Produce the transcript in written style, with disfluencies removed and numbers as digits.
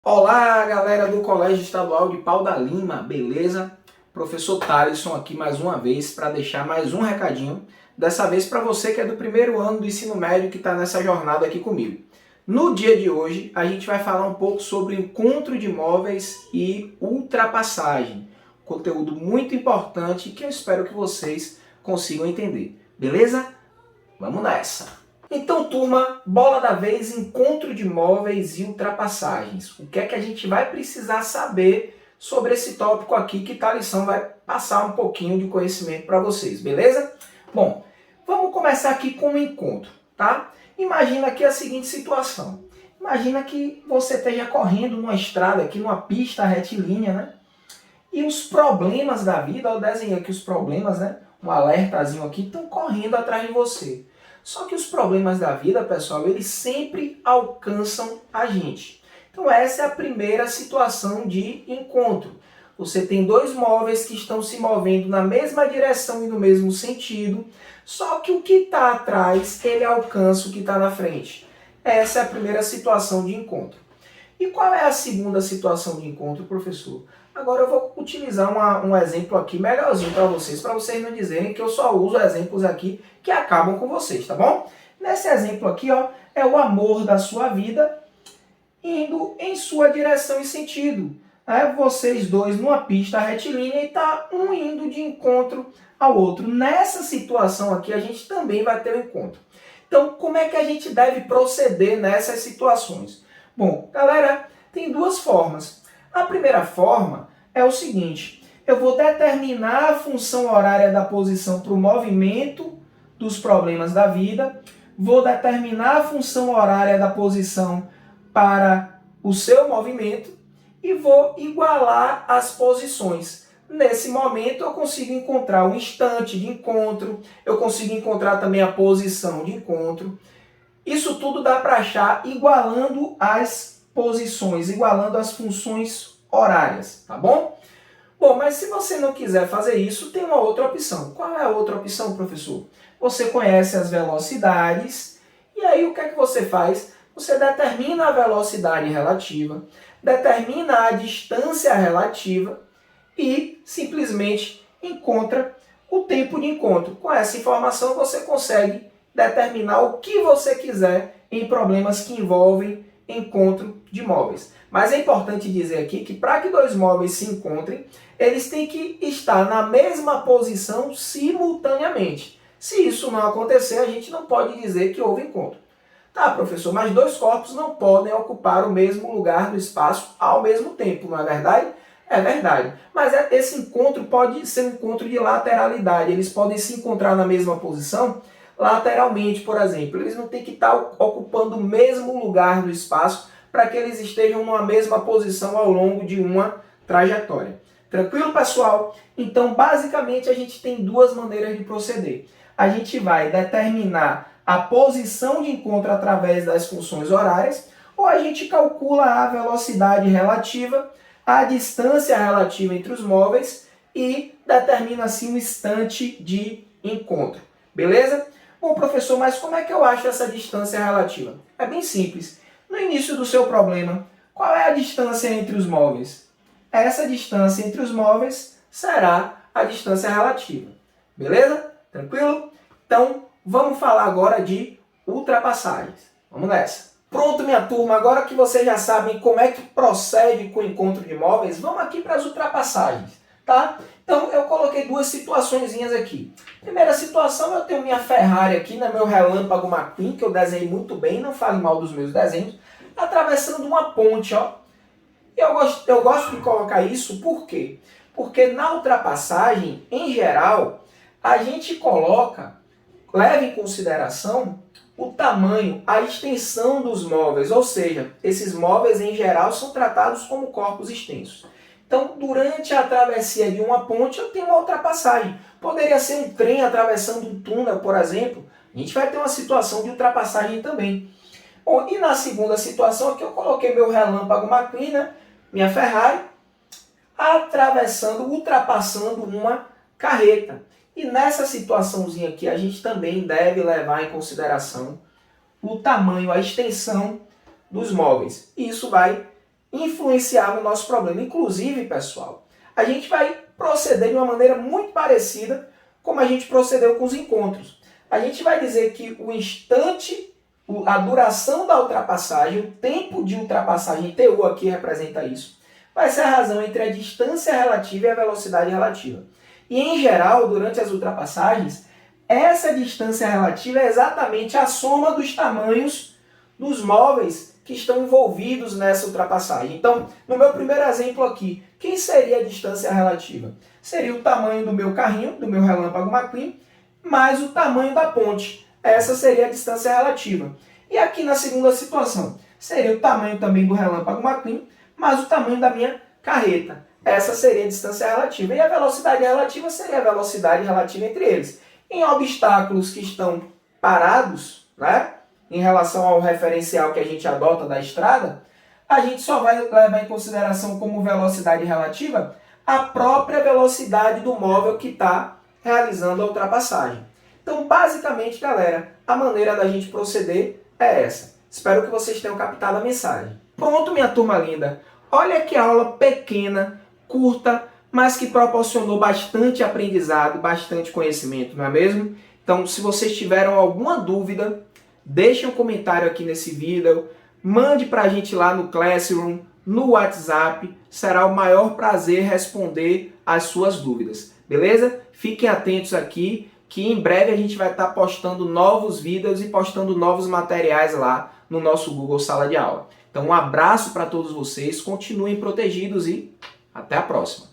Olá, galera do Colégio Estadual de Pau da Lima, beleza? Professor Thalisson aqui mais uma vez para deixar mais um recadinho, dessa vez para você que é do primeiro ano do ensino médio que está nessa jornada aqui comigo. No dia de hoje, a gente vai falar um pouco sobre encontro de móveis e ultrapassagem. Conteúdo muito importante que eu espero que vocês consigam entender, beleza? Vamos nessa! Então, turma, bola da vez, encontro de móveis e ultrapassagens. O que é que a gente vai precisar saber sobre esse tópico aqui que Thalisson vai passar um pouquinho de conhecimento para vocês, beleza? Bom, vamos começar aqui com o encontro, tá? Imagina aqui a seguinte situação. Imagina que você esteja correndo numa estrada aqui, numa pista retilínea, né? E os problemas da vida, eu desenhei aqui os problemas, né? Um alertazinho aqui, estão correndo atrás de você. Só que os problemas da vida, pessoal, eles sempre alcançam a gente. Então essa é a primeira situação de encontro. Você tem dois móveis que estão se movendo na mesma direção e no mesmo sentido, só que o que está atrás, ele alcança o que está na frente. Essa é a primeira situação de encontro. E qual é a segunda situação de encontro, professor? Agora eu vou utilizar um exemplo aqui melhorzinho para vocês não dizerem que eu só uso exemplos aqui que acabam com vocês, tá bom? Nesse exemplo aqui, ó, é o amor da sua vida indo em sua direção e sentido. Vocês dois numa pista retilínea e tá um indo de encontro ao outro. Nessa situação aqui, a gente também vai ter um encontro. Então, como é que a gente deve proceder nessas situações? Bom, galera, tem duas formas. A primeira forma é o seguinte: eu vou determinar a função horária da posição para o movimento dos problemas da vida, vou determinar a função horária da posição para o seu movimento e vou igualar as posições. Nesse momento eu consigo encontrar o instante de encontro, eu consigo encontrar também a posição de encontro. Isso tudo dá para achar igualando as posições, igualando as funções horárias, tá bom? Bom, mas se você não quiser fazer isso, tem uma outra opção. Qual é a outra opção, professor? Você conhece as velocidades, e aí o que é que você faz? Você determina a velocidade relativa, determina a distância relativa e simplesmente encontra o tempo de encontro. Com essa informação você consegue determinar o que você quiser em problemas que envolvem encontro de móveis. Mas é importante dizer aqui que para que dois móveis se encontrem, eles têm que estar na mesma posição simultaneamente. Se isso não acontecer, a gente não pode dizer que houve encontro. Tá, professor, mas dois corpos não podem ocupar o mesmo lugar no espaço ao mesmo tempo, não é verdade? É verdade. Mas esse encontro pode ser um encontro de lateralidade. Eles podem se encontrar na mesma posição lateralmente, por exemplo. Eles não têm que estar ocupando o mesmo lugar do espaço para que eles estejam numa mesma posição ao longo de uma trajetória. Tranquilo, pessoal? Então, basicamente, a gente tem duas maneiras de proceder. A gente vai determinar a posição de encontro através das funções horárias, ou a gente calcula a velocidade relativa, a distância relativa entre os móveis e determina assim o instante de encontro. Beleza? Bom, professor, mas como é que eu acho essa distância relativa? É bem simples. No início do seu problema, qual é a distância entre os móveis? Essa distância entre os móveis será a distância relativa. Beleza? Tranquilo? Então, vamos falar agora de ultrapassagens. Vamos nessa. Pronto, minha turma, agora que vocês já sabem como é que procede com o encontro de móveis, vamos aqui para as ultrapassagens, tá? Então, eu coloquei duas situaçõezinhas aqui. Primeira situação, eu tenho minha Ferrari aqui, né, meu Relâmpago McQueen, que eu desenhei muito bem, não fale mal dos meus desenhos, atravessando uma ponte, ó. Eu gosto de colocar isso, por quê? Porque na ultrapassagem, em geral, a gente leva em consideração o tamanho, a extensão dos móveis, ou seja, esses móveis em geral são tratados como corpos extensos. Então, durante a travessia de uma ponte, eu tenho uma ultrapassagem. Poderia ser um trem atravessando um túnel, por exemplo. A gente vai ter uma situação de ultrapassagem também. Bom, e na segunda situação aqui, eu coloquei meu Relâmpago McQueen, né? Minha Ferrari, ultrapassando uma carreta. E nessa situaçãozinha aqui, a gente também deve levar em consideração o tamanho, a extensão dos móveis. E isso vai influenciar no nosso problema. Inclusive, pessoal, a gente vai proceder de uma maneira muito parecida como a gente procedeu com os encontros. A gente vai dizer que o instante, a duração da ultrapassagem, o tempo de ultrapassagem, TU aqui representa isso, vai ser a razão entre a distância relativa e a velocidade relativa. E, em geral, durante as ultrapassagens, essa distância relativa é exatamente a soma dos tamanhos dos móveis que estão envolvidos nessa ultrapassagem. Então, no meu primeiro exemplo aqui, quem seria a distância relativa? Seria o tamanho do meu carrinho, do meu Relâmpago McQueen, mais o tamanho da ponte. Essa seria a distância relativa. E aqui na segunda situação, seria o tamanho também do Relâmpago McQueen, mais o tamanho da minha carreta. Essa seria a distância relativa. E a velocidade relativa seria a velocidade relativa entre eles. Em obstáculos que estão parados, né, em relação ao referencial que a gente adota da estrada, a gente só vai levar em consideração como velocidade relativa a própria velocidade do móvel que está realizando a ultrapassagem. Então, basicamente, galera, a maneira da gente proceder é essa. Espero que vocês tenham captado a mensagem. Pronto, minha turma linda. Olha que aula pequena, curta, mas que proporcionou bastante aprendizado, bastante conhecimento, não é mesmo? Então, se vocês tiveram alguma dúvida, deixem um comentário aqui nesse vídeo, mande para a gente lá no Classroom, no WhatsApp, será o maior prazer responder as suas dúvidas, beleza? Fiquem atentos aqui, que em breve a gente vai estar postando novos vídeos e postando novos materiais lá no nosso Google Sala de Aula. Então, um abraço para todos vocês, continuem protegidos e até a próxima!